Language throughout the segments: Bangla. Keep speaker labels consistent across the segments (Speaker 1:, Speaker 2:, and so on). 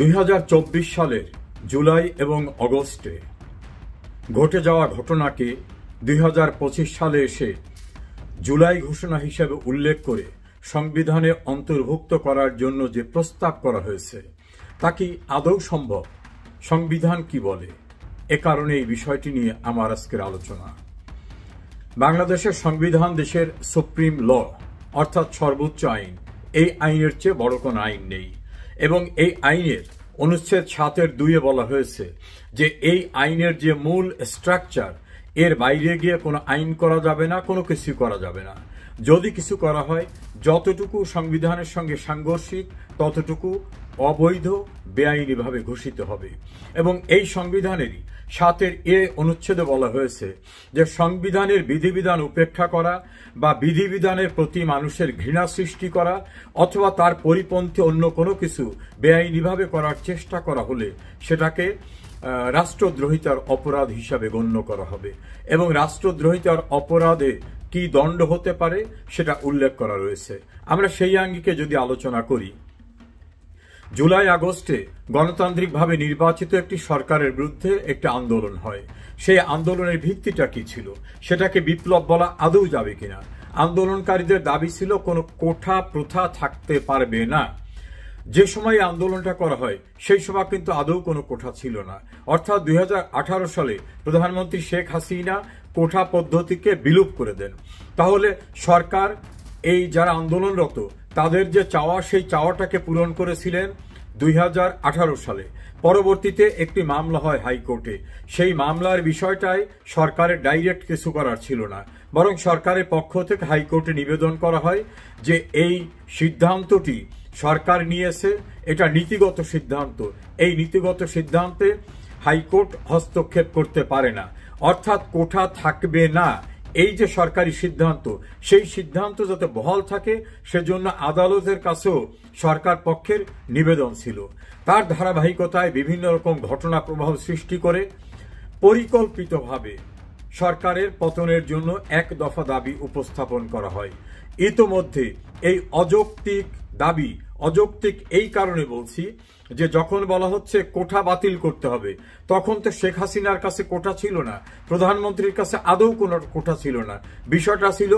Speaker 1: 2024 সালের জুলাই এবং অগস্টে ঘটে যাওয়া ঘটনাকে 2025 সালে এসে জুলাই ঘোষণা হিসেবে উল্লেখ করে সংবিধানে অন্তর্ভুক্ত করার জন্য যে প্রস্তাব করা হয়েছে তা কি আদৌ সম্ভব? সংবিধান কি বলে? এ কারণে এই বিষয়টি নিয়ে আমার আজকের আলোচনা। বাংলাদেশের সংবিধান দেশের সুপ্রিম ল, অর্থাৎ সর্বোচ্চ আইন। এই আইনের চেয়ে বড় কোনো আইন নেই এবং এই আইনের অনুচ্ছেদ 7(2) বলা হয়েছে যে এই আইনের যে মূল স্ট্রাকচার, এর বাইরে গিয়ে কোনো আইন করা যাবে না, কোনো কিছু করা যাবে না। যদি কিছু করা হয়, যতটুকু সংবিধানের সঙ্গে সাংঘর্ষিক ততটুকু অবৈধ, বেআইনিভাবে ঘোষিত হবে। এবং এই সংবিধানেরই 7(a) অনুচ্ছেদে বলা হয়েছে যে সংবিধানের বিধিবিধান উপেক্ষা করা বা বিধিবিধানের প্রতি মানুষের ঘৃণা সৃষ্টি করা অথবা তার পরিপন্থী অন্য কোনো কিছু বেআইনিভাবে করার চেষ্টা করা হলে সেটাকে রাষ্ট্রদ্রোহিতার অপরাধ হিসাবে গণ্য করা হবে এবং রাষ্ট্রদ্রোহিতার অপরাধে কি দণ্ড হতে পারে সেটা উল্লেখ করা রয়েছে। আমরা সেই আঙ্গিকে যদি আলোচনা করি, জুলাই আগস্টে গণতান্ত্রিকভাবে নির্বাচিত একটি সরকারের বিরুদ্ধে একটি আন্দোলন হয়। সেই আন্দোলনের ভিত্তিটা কি ছিল? সেটাকে বিপ্লব বলা আদৌ যাবে কিনা? আন্দোলনকারীদের দাবি ছিল কোনো কোঠা প্রথা থাকতে পারবে না। যে সময় আন্দোলনটা করা হয় সেই সময় কিন্তু আদৌ কোনো কোঠা ছিল না। অর্থাৎ 2018 সালে প্রধানমন্ত্রী শেখ হাসিনা কোঠা পদ্ধতিকে বিলুপ করে দেন। তাহলে সরকার এই যারা আন্দোলনরত তাদের যে চাওয়া, সেই চাওয়াটাকে পূরণ করেছিলেন 2018 সালে। পরবর্তীতে একটি মামলা হয় হাইকোর্টে। সেই মামলার বিষয়টায় সরকারের ডাইরেক্ট কিছু করার ছিল না, বরং সরকারের পক্ষ থেকে হাইকোর্টে নিবেদন করা হয় যে এই সিদ্ধান্তটি সরকার নিয়েছে, এটা নীতিগত সিদ্ধান্ত, এই নীতিগত সিদ্ধান্তে হাইকোর্ট হস্তক্ষেপ করতে পারে না। অর্থাৎ কোঠা থাকবে না, এই যে সরকারি সিদ্ধান্ত, সেই সিদ্ধান্ত যাতে বহাল থাকে সেজন্য আদালতের কাছেও সরকার পক্ষের নিবেদন ছিল। তার ধারাবাহিকতায় বিভিন্ন রকম ঘটনা প্রবাহ সৃষ্টি করে পরিকল্পিতভাবে সরকারের পতনের জন্য এক দফা দাবি উপস্থাপন করা হয়। ইতোমধ্যে এই অযৌক্তিক দাবি, অযৌক্তিক এই কারণে বলছি যে যখন বলা হচ্ছে কোঠা বাতিল করতে হবে, তখন তো শেখ হাসিনার কাছে কোঠা ছিল না, প্রধানমন্ত্রীর কাছে আদৌ কোনো কোঠা ছিল না। বিষয়টা ছিল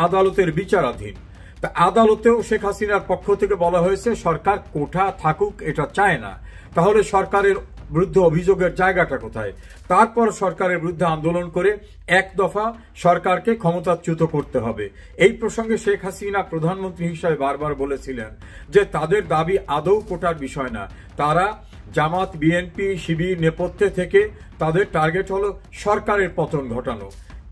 Speaker 1: আদালতের বিচারাধীন। তা আদালতেও শেখ হাসিনার পক্ষ থেকে বলা হয়েছে সরকার কোঠা থাকুক, এটা চায় না। তাহলে সরকারের বিরুদ্ধে অভিযোগের জায়গাটা কোথায়? তারপর সরকারের বিরুদ্ধে আন্দোলন করে এক দফা সরকারকে ক্ষমতাচ্যুত করতে হবে। এই প্রসঙ্গে শেখ হাসিনা প্রধানমন্ত্রী হিসাবে বারবার বলেছিলেন যে তাদের দাবি আদৌ কোটার বিষয় না। তারা জামাত, বিএনপি, শিবির নেপথ্যে থেকে তাদের টার্গেট হলো সরকারের পতন ঘটানো।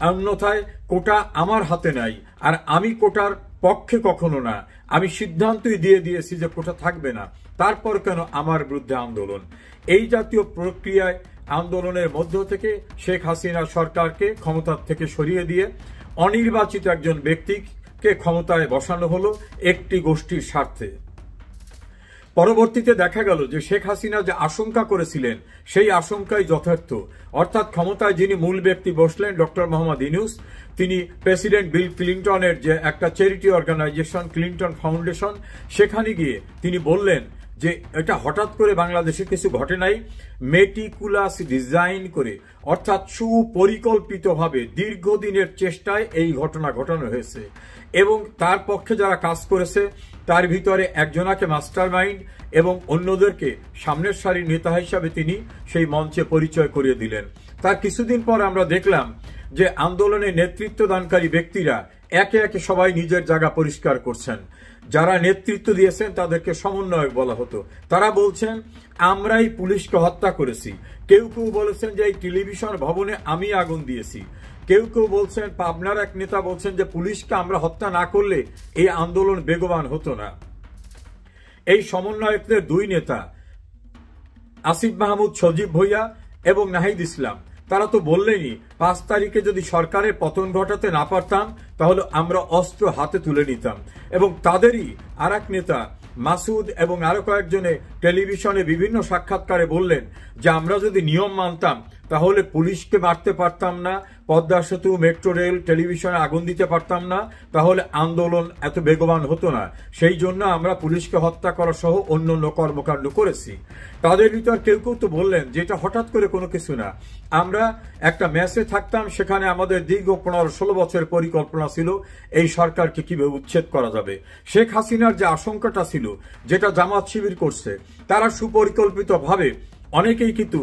Speaker 1: অন্যথায় কোটা আমার হাতে নাই, আর আমি কোটার পক্ষে কখনো না। আমি সিদ্ধান্তই দিয়ে দিয়েছি যে কোটা থাকবে না, তারপর কেন আমার বিরুদ্ধে আন্দোলন? এই জাতীয় প্রক্রিয়ায় আন্দোলনের মধ্য থেকে শেখ হাসিনা সরকারকে ক্ষমতার থেকে সরিয়ে দিয়ে অনির্বাচিত একজন ব্যক্তিকে ক্ষমতায় বসানো হলো একটি গোষ্ঠীর স্বার্থে। পরবর্তীতে দেখা গেল যে শেখ হাসিনা যে আশঙ্কা করেছিলেন সেই আশঙ্কাই যথার্থ। অর্থাৎ ক্ষমতায় যিনি মূল ব্যক্তি বসলেন, ডক্টর মোহাম্মদ ইউনূস, তিনি প্রেসিডেন্ট বিল ক্লিন্টনের যে একটা চ্যারিটি অর্গানাইজেশন ক্লিন্টন ফাউন্ডেশন, সেখানে গিয়ে তিনি বললেন যে এটা হঠাৎ করে বাংলাদেশে কিছু ঘটে নাই, মেটিকুলাস ডিজাইন করে, অর্থাৎ সুপরিকল্পিতভাবে দীর্ঘদিনের চেষ্টায় এই ঘটনা ঘটানো হয়েছে এবং তার পক্ষে যারা কাজ করেছে তার ভিতরে একজনাকে মাস্টার মাইন্ড এবং অন্যদেরকে সামনের সারির নেতা হিসাবে তিনি সেই মঞ্চে পরিচয় করিয়ে দিলেন। তার কিছুদিন পর আমরা দেখলাম যে আন্দোলনে নেতৃত্ব দানকারী ব্যক্তিরা একে একে সবাই নিজের জায়গা পরিষ্কার করছেন। যারা নেতৃত্ব দিয়েছেন তাদেরকে সমন্বয়ক বলা হতো। তারা বলছেন আমরাই পুলিশকে হত্যা করেছি। কেউ কেউ বলেছেন যে এই টেলিভিশন ভবনে আমি আগুন দিয়েছি। কেউ কেউ বলছেন, পাবনার এক নেতা বলছেন যে পুলিশকে আমরা হত্যা না করলে এই আন্দোলন বেগবান হতো না। এই সমন্বয়কদের দুই নেতা আসিফ মাহমুদ সজীব ভুঁইয়া এবং নাহিদ ইসলাম, তারা তো বললেনই 5 তারিখে যদি সরকারের পতন ঘটাতে না পারতাম তাহলে আমরা অস্ত্র হাতে তুলে নিতাম। এবং তাদেরই আর এক নেতা মাসুদ এবং আরো কয়েকজনে টেলিভিশনে বিভিন্ন সাক্ষাৎকারে বললেন যে আমরা যদি নিয়ম মানতাম তাহলে পুলিশকে মারতে পারতাম না, পদ্মা সেতু, মেট্রো রেল, টেলিভিশনে আগুন দিতে পারতাম না, তাহলে আন্দোলন এত বেগবান হতো না। সেই জন্য আমরা পুলিশকে হত্যা করা সহ অন্যান্য কর্মকাণ্ড করেছি। তাদের ভিতর কেউ কেউ তো বললেন যে এটা হঠাৎ করে কোনো কিছু না, আমরা একটা ম্যাচে থাকতাম, সেখানে আমাদের দীর্ঘ 15-16 বছরের পরিকল্পনা ছিল এই সরকারকে কিভাবে উচ্ছেদ করা যাবে। শেখ হাসিনার যে আশঙ্কাটা ছিল, যেটা জামাত শিবির করছে, তারা সুপরিকল্পিতভাবে অনেকেই কিন্তু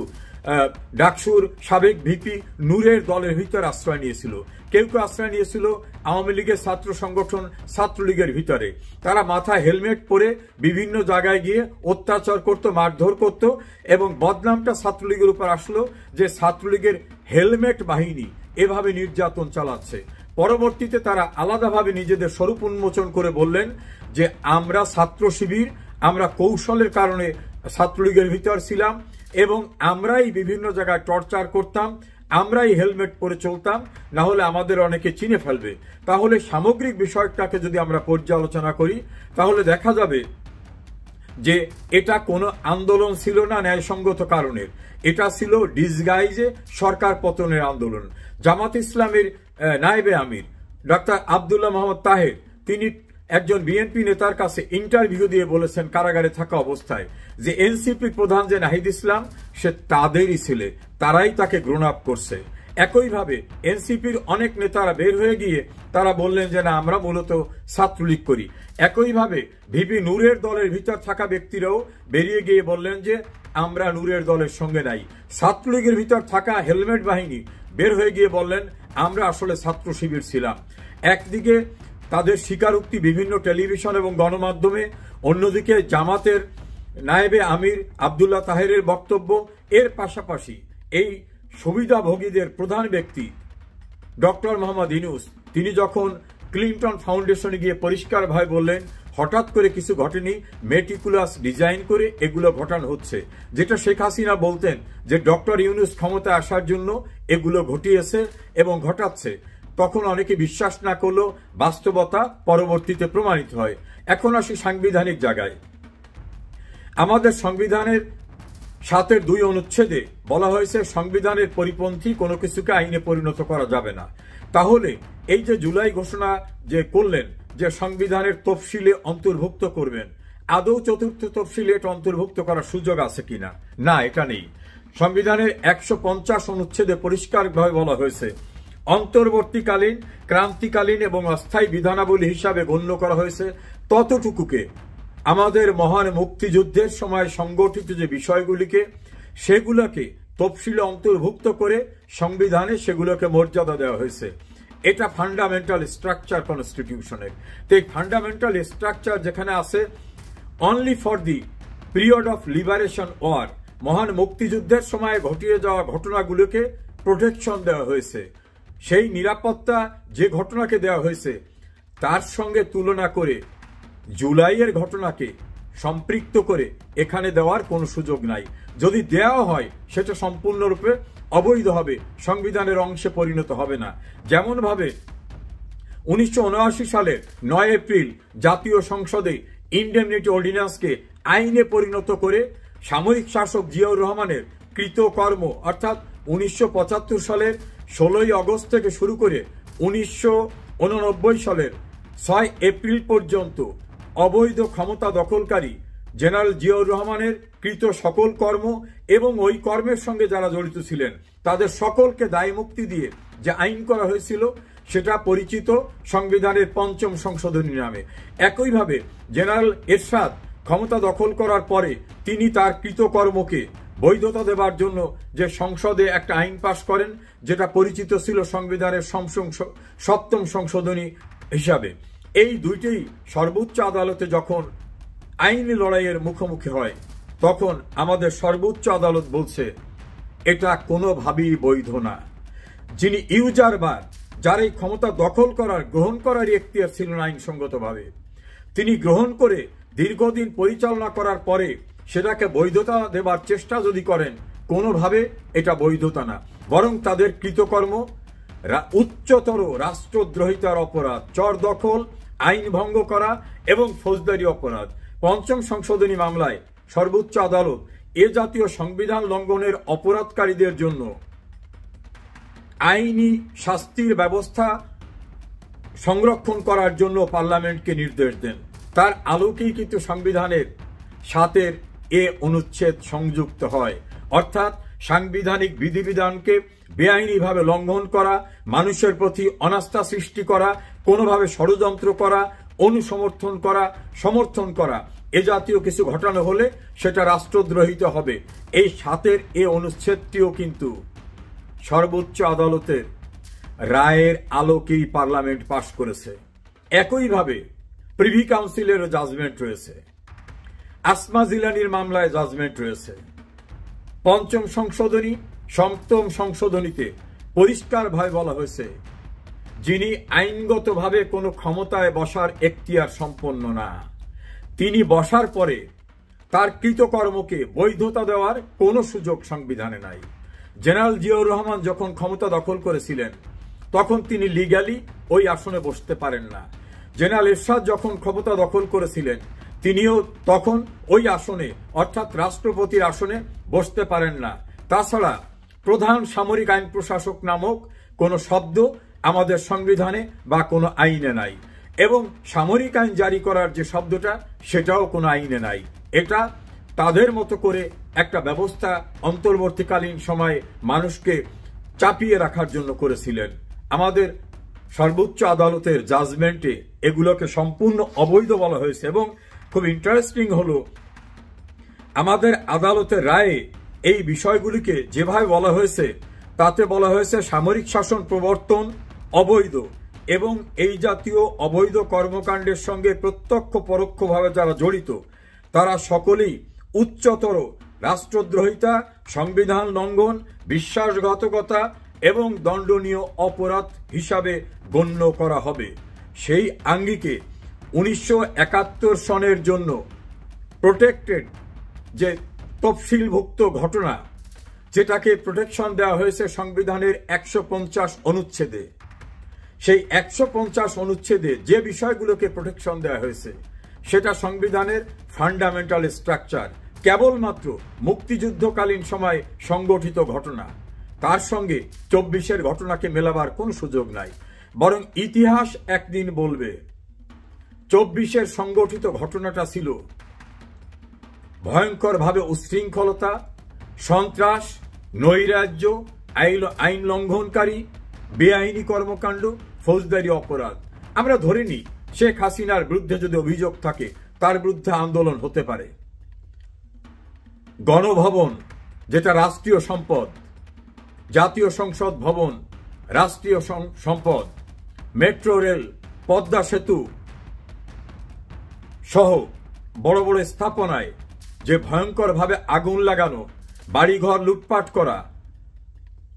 Speaker 1: ডাকসুর সাবেক ভিপি নূরের দলের ভিতরে আশ্রয় নিয়েছিল। কেউ কেউ আশ্রয় নিয়েছিল আওয়ামী লীগের ছাত্র সংগঠন ছাত্রলীগের ভিতরে। তারা মাথায় হেলমেট পরে বিভিন্ন জায়গায় গিয়ে অত্যাচার করত, মারধর করত, এবং বদনামটা ছাত্রলীগের উপর আসলো যে ছাত্রলীগের হেলমেট বাহিনী এভাবে নির্যাতন চালাচ্ছে। পরবর্তীতে তারা আলাদাভাবে নিজেদের স্বরূপ উন্মোচন করে বললেন যে আমরা ছাত্র শিবির, আমরা কৌশলের কারণে ছাত্রলীগের ভিতর ছিলাম এবং আমরাই বিভিন্ন জায়গায় টর্চার করতাম, আমরাই হেলমেট পরে চলতাম, না হলে আমাদের অনেকে চিনে ফেলবে। তাহলে সামগ্রিক বিষয়টাকে যদি আমরা পর্যালোচনা করি, তাহলে দেখা যাবে যে এটা কোনো আন্দোলন ছিল না ন্যায়সঙ্গত কারণের, এটা ছিল ডিসগাইজে সরকার পতনের আন্দোলন। জামাত ইসলামের নায়েবে আমির ডক্টর আব্দুল্লাহ মোহাম্মদ তাহের, তিনি একজন বিএনপি নেতার কাছে ইন্টারভিউ দিয়ে বলেছেন কারাগারে থাকা অবস্থায় যে এনসিপি প্রধান যে নাহিদ ইসলাম, সে তাদেরই ছেলে, তারাই তাকে গ্রোন আপ করছে। একইভাবে এনসিপির অনেক নেতারা বের হয়ে গিয়ে তারা বললেন যে না, আমরা মূলত ছাত্রলীগ করি। একইভাবে ভিপি নূরের দলের ভিতর থাকা ব্যক্তিরাও বেরিয়ে গিয়ে বললেন যে আমরা নূরের দলের সঙ্গে নাই। ছাত্রলীগের ভিতর থাকা হেলমেট বাহিনী বের হয়ে গিয়ে বললেন আমরা আসলে ছাত্র শিবির ছিলাম। একদিকে তাদের স্বীকারোক্তি বিভিন্ন টেলিভিশন এবং গণমাধ্যমে, অন্যদিকে জামাতের নায়েবে আমির আব্দুল্লাহ তাহেরের বক্তব্য। এর পাশাপাশি এই সুবিধাভোগীদের প্রধান ব্যক্তি ডক্টর মোহাম্মদ ইউনূস, তিনি যখন ক্লিনটন ফাউন্ডেশনে গিয়ে পরিষ্কারভাবে বললেন হঠাৎ করে কিছু ঘটেনি, মেটিকুলাস ডিজাইন করে এগুলো ঘটানো হচ্ছে, যেটা শেখ হাসিনা বলতেন যে ডক্টর ইউনূস ক্ষমতায় আসার জন্য এগুলো ঘটিয়েছে এবং ঘটাচ্ছে। তখন অনেকে বিশ্বাস না করলেও বাস্তবতা পরবর্তীতে প্রমাণিত হয়। এখন আসি সাংবিধানিক জায়গায়। আমাদের সংবিধানের 7-এর 2 অনুচ্ছেদে বলা হয়েছে সংবিধানের পরিপন্থী কোনো কিছুকে আইনে পরিণত করা যাবে না। তাহলে এই যে জুলাই ঘোষণা যে করলেন যে সংবিধানের তফসিলে অন্তর্ভুক্ত করবেন, আদৌ 4র্থ তফসিলে এটা অন্তর্ভুক্ত করার সুযোগ আছে কিনা? না, এটা নেই। সংবিধানের 150 অনুচ্ছেদে পরিষ্কারভাবে বলা হয়েছে অন্তর্বর্তীকালীন, ক্রান্তিকালীন এবং অস্থায়ী বিধানাবলী হিসাবে গণ্য করা হয়েছে ততটুকুকে, আমাদের মহান মুক্তিযুদ্ধের সময় সংগঠিত যে বিষয়গুলিকে, সেগুলোকে তফসিলে অন্তর্ভুক্ত করে সংবিধানে সেগুলোকে মর্যাদা দেওয়া হয়েছে। এটা ফান্ডামেন্টাল স্ট্রাকচার কনস্টিটিউশনের। তো এই ফান্ডামেন্টাল স্ট্রাকচার যেখানে আছে only for the period of liberation war, মহান মুক্তিযুদ্ধের সময় ঘটিয়ে যাওয়া ঘটনাগুলোকে প্রোটেকশন দেওয়া হয়েছে। সেই নিরাপত্তা যে ঘটনাকে দেওয়া হয়েছে তার সঙ্গে তুলনা করে জুলাইয়ের ঘটনাকে সম্পৃক্ত করে এখানে দেওয়ার কোনো সুযোগ নাই। যদি দেওয়া হয় সেটা সম্পূর্ণরূপে অবৈধ হবে, সংবিধানের অংশে পরিণত হবে না। যেমনভাবে 1979 সালের 9 এপ্রিল জাতীয় সংসদে ইনডেমনিটি অর্ডিন্যান্সকে আইনে পরিণত করে সামরিক শাসক জিয়াউর রহমানের কৃতকর্ম, অর্থাৎ 1975 সালের 16ই আগস্ট থেকে শুরু করে 1989 সালের 6 এপ্রিল পর্যন্ত অবৈধ ক্ষমতা দখলকারী জেনারেল জিয়াউর রহমানের কৃত সকল কর্ম এবং ওই কর্মের সঙ্গে যারা জড়িত ছিলেন তাদের সকলকে দায়মুক্তি দিয়ে যে আইন করা হয়েছিল সেটা পরিচিত সংবিধানের 5ম সংশোধনী নামে। একইভাবে জেনারেল এরশাদ ক্ষমতা দখল করার পরে তিনি তার কৃতকর্মকে বৈধতা দেবার জন্য যে সংসদে একটা আইন পাশ করেন, যেটা পরিচিত ছিল সংবিধানের 7ম সংশোধনী হিসাবে। এই দুইটাই সর্বোচ্চ আদালতে যখন আইনি লড়াইয়ের মুখোমুখি হয়, তখন আমাদের সর্বোচ্চ আদালত বলছে এটা কোনোভাবেই বৈধ না। যিনি ইউজার বা যার এই ক্ষমতা দখল করার, গ্রহণ করার এখতিয়ার ছিল না আইনসঙ্গতভাবে, তিনি গ্রহণ করে দীর্ঘদিন পরিচালনা করার পরে সেটাকে বৈধতা দেবার চেষ্টা যদি করেন, কোনোভাবে এটা বৈধতা না, বরং তাদের কৃতকর্ম উচ্চতর রাষ্ট্রদ্রোহিতার অপরাধ, চর দখল, আইন ভঙ্গ করা এবং ফৌজদারি অপরাধ। 5ম সংশোধনী মামলায় সর্বোচ্চ আদালত এ জাতীয় সংবিধান লঙ্ঘনের অপরাধকারীদের জন্য আইনি শাস্তির ব্যবস্থা সংরক্ষণ করার জন্য পার্লামেন্টকে নির্দেশ দেন। তার আলোকেই কিন্তু সংবিধানের 7 অনুচ্ছেদ সংযুক্ত হয়। অর্থাৎ সাংবিধানিক বিধিবিধানকে বেআইনিভাবে লঙ্ঘন করা, মানুষের প্রতি অনাস্থা সৃষ্টি করা, কোনোভাবে ষড়যন্ত্র করা, অনুসমর্থন করা, সমর্থন করা, এ জাতীয় কিছু ঘটানো হলে সেটা রাষ্ট্রদ্রোহিত হবে। এই 7 অনুচ্ছেদটিও কিন্তু সর্বোচ্চ আদালতের রায়ের আলোকেই পার্লামেন্ট পাশ করেছে। একইভাবে প্রিভি কাউন্সিলেরও জাজমেন্ট রয়েছে, আসমা জিলানির মামলায় জাজমেন্ট রয়েছে। 5ম সংশোধনী, 7ম সংশোধনীতে পরিষ্কারভাবে বলা হয়েছে, যিনি আইনগতভাবে কোনো ক্ষমতায় বসার এখতিয়ার সম্পন্ন না, তিনি বসার পরে তার কৃতকর্মকে বৈধতা দেওয়ার কোনো সুযোগ সংবিধানে নাই। জেনারেল জিয়াউর রহমান যখন ক্ষমতা দখল করেছিলেন তখন তিনি লিগ্যালি ওই আসনে বসতে পারেন না। জেনারেল এরশাদ যখন ক্ষমতা দখল করেছিলেন তিনিও তখন ওই আসনে অর্থাৎ রাষ্ট্রপতির আসনে বসতে পারেন না। তাছাড়া প্রধান সামরিক আইন প্রশাসক নামক কোনো শব্দ আমাদের সংবিধানে বা কোনো আইনে নাই, এবং সামরিক আইন জারি করার যে শব্দটা সেটাও কোনো আইনে নাই। এটা তাদের মতো করে একটা ব্যবস্থা অন্তর্বর্তীকালীন সময়ে মানুষকে চাপিয়ে রাখার জন্য করেছিলেন। আমাদের সর্বোচ্চ আদালতের জাজমেন্টে এগুলোকে সম্পূর্ণ অবৈধ বলা হয়েছে। এবং খুব ইন্টারেস্টিং হলো, আমাদের আদালতের রায়ে এই বিষয়গুলিকে যেভাবে বলা হয়েছে তাতে বলা হয়েছে সামরিক শাসন প্রবর্তন অবৈধ, এবং এই জাতীয় অবৈধ কর্মকাণ্ডের সঙ্গে প্রত্যক্ষ পরোক্ষভাবে যারা জড়িত তারা সকলেই উচ্চতর রাষ্ট্রদ্রোহিতা, সংবিধান লঙ্ঘন, বিশ্বাসঘাতকতা এবং দণ্ডনীয় অপরাধ হিসাবে গণ্য করা হবে। সেই আঙ্গিকে 1971 সনের জন্য প্রোটেক্টেড যে তফসিলভুক্ত ঘটনা, যেটাকে প্রোটেকশন দেওয়া হয়েছে সংবিধানের 150 অনুচ্ছেদে, সেই 150 অনুচ্ছেদে যে বিষয়গুলোকে প্রোটেকশন দেওয়া হয়েছে সেটা সংবিধানের ফান্ডামেন্টাল স্ট্রাকচার। কেবলমাত্র মুক্তিযুদ্ধকালীন সময় সংগঠিত ঘটনা, তার সঙ্গে 24-এর ঘটনাকে মেলাবার কোন সুযোগ নাই। বরং ইতিহাস একদিন বলবে 24-এর সংগঠিত ঘটনাটা ছিল ভয়ঙ্করভাবে উচ্ছৃঙ্খলতা, সন্ত্রাস, নৈরাজ্য, আইন লঙ্ঘনকারী, বেআইনি কর্মকাণ্ড, ফৌজদারি অপরাধ। আমরা ধরে নিই শেখ হাসিনার বিরুদ্ধে যদি অভিযোগ থাকে তার বিরুদ্ধে আন্দোলন হতে পারে। গণভবন যেটা রাষ্ট্রীয় সম্পদ, জাতীয় সংসদ ভবন রাষ্ট্রীয় সম্পদ, মেট্রো রেল, পদ্মা সেতু সহ বড় বড় স্থাপনায় যে ভয়ঙ্করভাবে আগুন লাগানো, বাড়িঘর লুটপাট করা,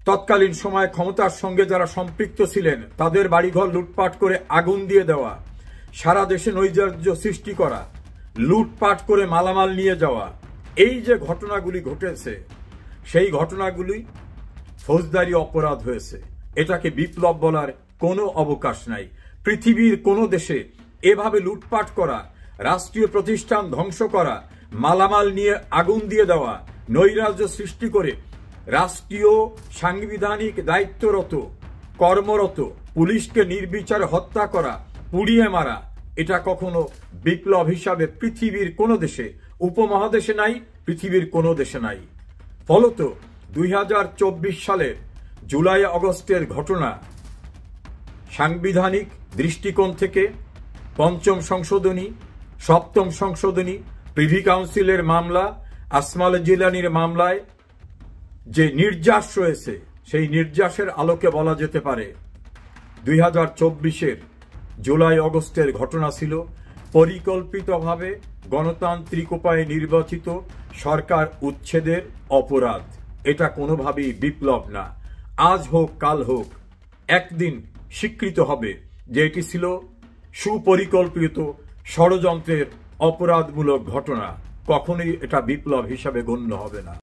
Speaker 1: তৎকালীন সময় ক্ষমতার সঙ্গে যারা সম্পৃক্ত ছিলেন তাদের বাড়িঘর লুটপাট করে আগুন দিয়ে দেওয়া, সারা দেশে নৈরাজ্য সৃষ্টি করা, লুটপাট করে মালামাল নিয়ে যাওয়া, এই যে ঘটনাগুলি ঘটেছে সেই ঘটনাগুলি ফৌজদারি অপরাধ হয়েছে। এটাকে বিপ্লব বলার কোনো অবকাশ নাই। পৃথিবীর কোনো দেশে এভাবে লুটপাট করা, রাষ্ট্রীয় প্রতিষ্ঠান ধ্বংস করা, মালামাল নিয়ে আগুন দিয়ে দেওয়া, নৈরাজ্য সৃষ্টি করে রাষ্ট্রীয় সাংবিধানিক দায়িত্বরত কর্মরত পুলিশকে নির্বিচারে হত্যা করা, পুড়িয়ে মারা, এটা কখনো বিপ্লব হিসাবে পৃথিবীর কোনো দেশে, উপমহাদেশে নাই, পৃথিবীর কোনো দেশে নাই। ফলত 2024 সালের জুলাই আগস্টের ঘটনা সাংবিধানিক দৃষ্টিকোণ থেকে 5ম সংশোধনী, 7ম সংশোধনী, প্রিভি কাউন্সিলের মামলা, আসমা জিলানির মামলায় যে নির্যাস রয়েছে সেই নির্যাসের আলোকে বলা যেতে পারে 2024-এর জুলাই আগস্টের ঘটনা ছিল পরিকল্পিতভাবে গণতান্ত্রিক উপায়ে নির্বাচিত সরকার উচ্ছেদের অপরাধ। এটা কোনোভাবেই বিপ্লব না। আজ হোক কাল হোক একদিন স্বীকৃত হবে যে এটি ছিল সুপরিকল্পিত ষড়যন্ত্রের অপরাধমূলক ঘটনা। কখনোই এটা বিপ্লব হিসাবে গণ্য হবে না।